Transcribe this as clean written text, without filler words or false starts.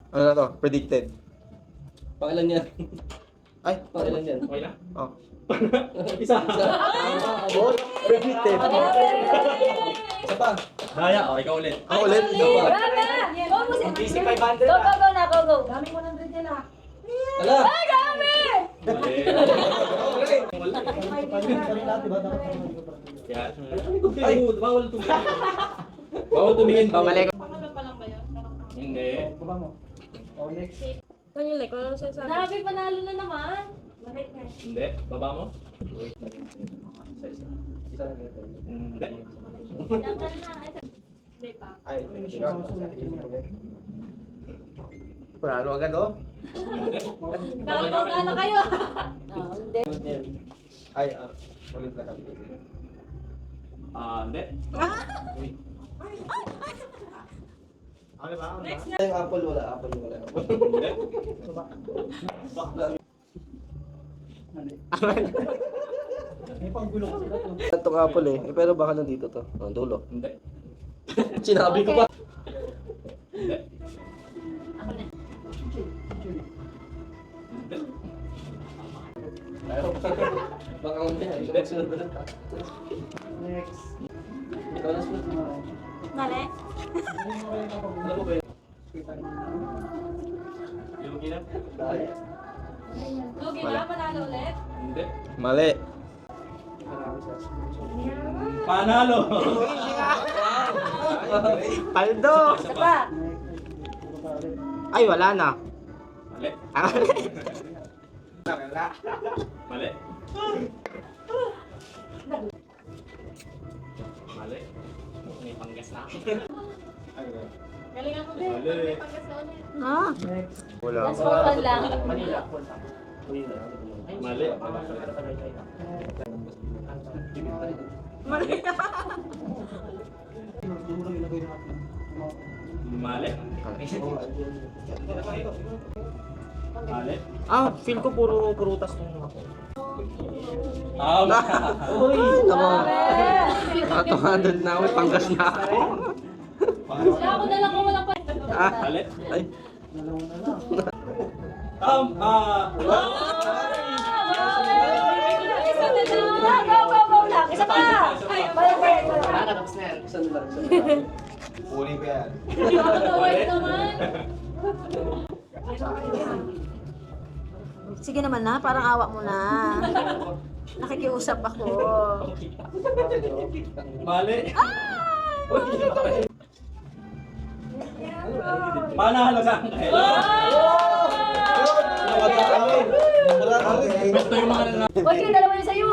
Ano na to? Predicted. Pangilan yan? Ay, Pangilan yan? Okay na? oh. Isa. Boss, predicted. Isa pa. Daya, oh, ikaw ulit. Ako ulit. Easy 500 go, go, go na, go, go. Daming 100 yan ah. Ala! Ay, dami! Mali. Yan. Ay, bawal tumingin. Bawal tumingin. Mali. Pangalan pa lang ba yun? Hindi. Nabi, panalo na naman. Hindi. Baba mo? Hindi. Hindi pa. Ay, panalo agad oh. Nakapagkala kayo. Hindi. Ay, ulit na kami. Hindi. Ano ba? Yung apple wala, apple wala. Hindi. Itong apple eh. Pero baka nandito to. Ang dulo. Hindi. Sinabi ko pa. Hindi. Ako na. Hindi. Baka mamaya. Hindi. Sunod na. Next. Ikaw na sunod. Mali. Ano ba yun? Yung ginap? Dahil. Lugi na, panalo ulit. Hindi. Mali. Panalo! Paldo! Isa pa. Ay, wala na. Mali. Mali. Mali. May panggas na. Galingan mo din. Mali. Ah, Wala. last for one lang. Mali. Mali. Mali. Ah, feel ko puro prutas tong ako. Uy! Naman. Naka 200 na ako, panggas na ako. Wala ako na lang kung walang pa. Ah, Mali. ay. Isa na lang. Go, go, go lang. Isa pa. Balik. Saan lang? Uli ko yan. Wait naman. Sige naman na, parang awa mo na. Nakikiusap ako. Mali. Panalo sa akin. Basta yung mga Huwag yung dalawa niya sa'yo.